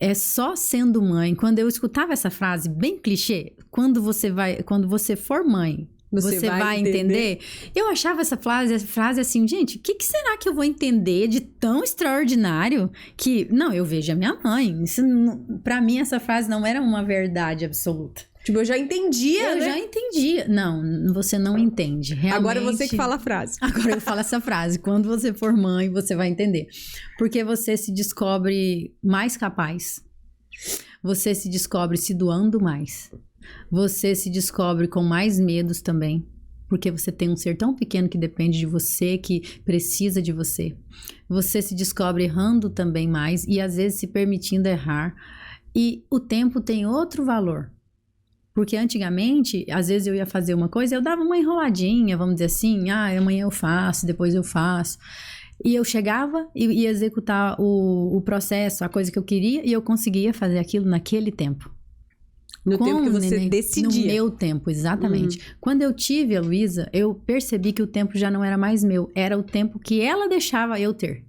é só sendo mãe. Quando eu escutava essa frase bem clichê, quando você for mãe, Você vai entender? Eu achava essa frase assim, gente, o que será que eu vou entender de tão extraordinário que... Não, eu vejo a minha mãe. Isso, pra mim, essa frase não era uma verdade absoluta. Tipo, eu já entendia, né? Eu já entendia. Não, você não entende. Realmente, agora você que fala a frase. Agora eu falo essa frase. Quando você for mãe, você vai entender. Porque você se descobre mais capaz. Você se descobre se doando mais. Você se descobre com mais medos também. Porque você tem um ser tão pequeno que depende de você, que precisa de você. Você se descobre errando também mais e às vezes se permitindo errar. E o tempo tem outro valor. Porque antigamente, às vezes eu ia fazer uma coisa, eu dava uma enroladinha, vamos dizer assim, amanhã eu faço, depois eu faço. E eu chegava e ia executar o processo, a coisa que eu queria, e eu conseguia fazer aquilo naquele tempo. No tempo que você decidia. No meu tempo, exatamente. Quando eu tive a Luísa, eu percebi que o tempo já não era mais meu, era o tempo que ela deixava eu ter.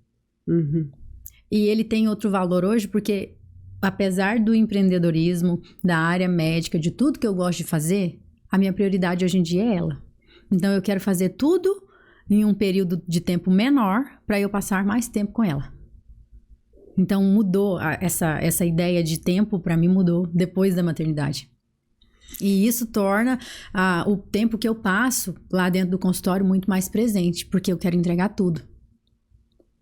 E ele tem outro valor hoje, porque... Apesar do empreendedorismo, da área médica, de tudo que eu gosto de fazer, a minha prioridade hoje em dia é ela. Então, eu quero fazer tudo em um período de tempo menor para eu passar mais tempo com ela. Então, mudou essa ideia de tempo, para mim, mudou depois da maternidade. E isso torna o tempo que eu passo lá dentro do consultório muito mais presente, porque eu quero entregar tudo.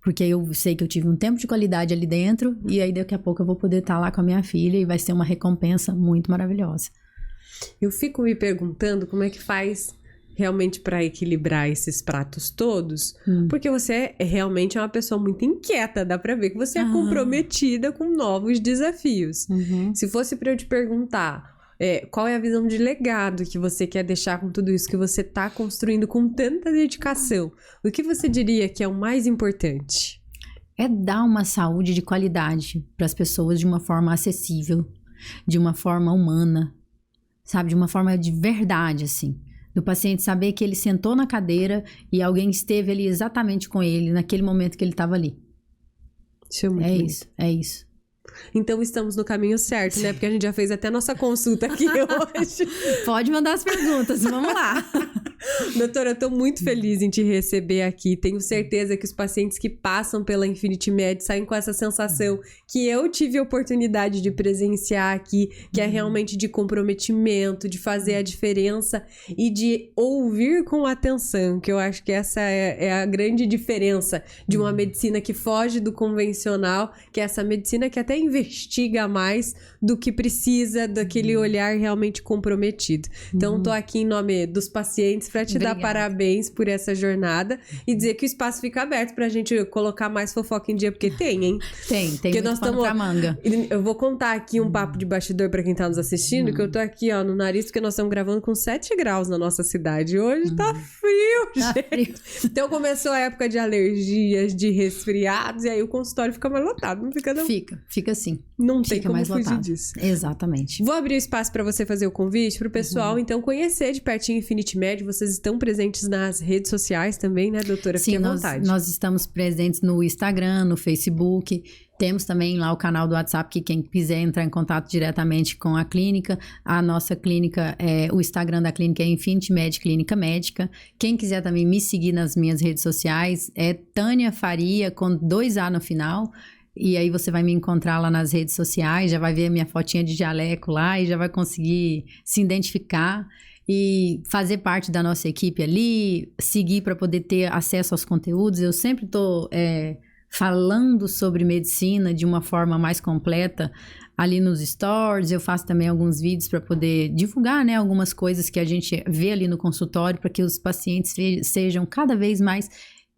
Porque eu sei que eu tive um tempo de qualidade ali dentro e aí daqui a pouco eu vou poder estar lá com a minha filha e vai ser uma recompensa muito maravilhosa. Eu fico me perguntando como é que faz realmente para equilibrar esses pratos todos, porque você realmente é uma pessoa muito inquieta, dá para ver que você é comprometida com novos desafios. Se fosse para eu te perguntar... qual é a visão de legado que você quer deixar com tudo isso que você está construindo com tanta dedicação? O que você diria que é o mais importante? É dar uma saúde de qualidade para as pessoas de uma forma acessível, de uma forma humana, sabe? De uma forma de verdade, assim. Do paciente saber que ele sentou na cadeira e alguém esteve ali exatamente com ele naquele momento que ele estava ali. Isso é muito bonito. É isso. Então estamos no caminho certo, né? Porque a gente já fez até nossa consulta aqui hoje. Pode mandar as perguntas, vamos lá. Doutora, eu tô muito feliz em te receber aqui. Tenho certeza que os pacientes que passam pela Infinity Med saem com essa sensação que eu tive a oportunidade de presenciar aqui, que é realmente de comprometimento, de fazer a diferença e de ouvir com atenção, que eu acho que essa é a grande diferença de uma medicina que foge do convencional, que é essa medicina que até investiga mais do que precisa, daquele olhar realmente comprometido. Então, tô aqui em nome dos pacientes para te dar parabéns por essa jornada e dizer que o espaço fica aberto pra gente colocar mais fofoca em dia, porque tem, hein? Tem porque nós estamos pra manga. Eu vou contar aqui um papo de bastidor pra quem tá nos assistindo, que eu tô aqui, ó, no nariz, porque nós estamos gravando com 7 graus na nossa cidade. Hoje tá frio, gente. Então começou a época de alergias, de resfriados, e aí o consultório fica mais lotado, não fica não? Fica sim. Não tem como mais fugir lotado. disso. Exatamente. Vou abrir o espaço para você fazer o convite pro pessoal, então, conhecer de pertinho Infinity Med. Vocês estão presentes nas redes sociais também, né, doutora? Sim, Fique à vontade. Nós estamos presentes no Instagram, no Facebook. Temos também lá o canal do WhatsApp, que quem quiser entrar em contato diretamente com a clínica. A nossa clínica, o Instagram da clínica é Infinity Med Clínica Médica. Quem quiser também me seguir nas minhas redes sociais é Tânia Faria, com 2A no final. E aí você vai me encontrar lá nas redes sociais, já vai ver a minha fotinha de jaleco lá e já vai conseguir se identificar e fazer parte da nossa equipe ali, seguir para poder ter acesso aos conteúdos. Eu sempre estou falando sobre medicina de uma forma mais completa ali nos stories. Eu faço também alguns vídeos para poder divulgar, né, algumas coisas que a gente vê ali no consultório, para que os pacientes sejam cada vez mais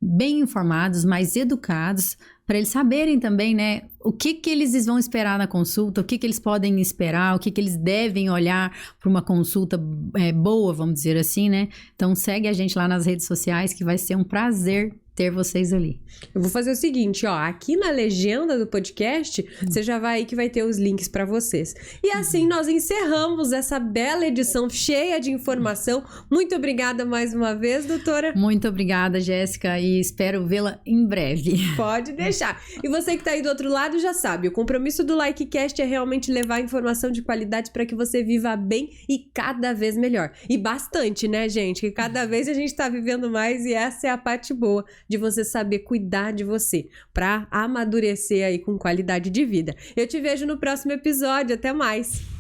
bem informados, mais educados, para eles saberem também, né, o que eles vão esperar na consulta, o que eles podem esperar, o que eles devem olhar para uma consulta boa, vamos dizer assim, né? Então segue a gente lá nas redes sociais, que vai ser um prazer ter vocês ali. Eu vou fazer o seguinte, ó, aqui na legenda do podcast, você já vai aí que vai ter os links para vocês. E assim nós encerramos essa bela edição cheia de informação. Muito obrigada mais uma vez, doutora. Muito obrigada, Jéssica, e espero vê-la em breve. Pode deixar. E você que tá aí do outro lado, gostado, já sabe, o compromisso do Likecast é realmente levar informação de qualidade para que você viva bem e cada vez melhor. E bastante, né, gente? Que cada vez a gente tá vivendo mais e essa é a parte boa de você saber cuidar de você, para amadurecer aí com qualidade de vida. Eu te vejo no próximo episódio. Até mais!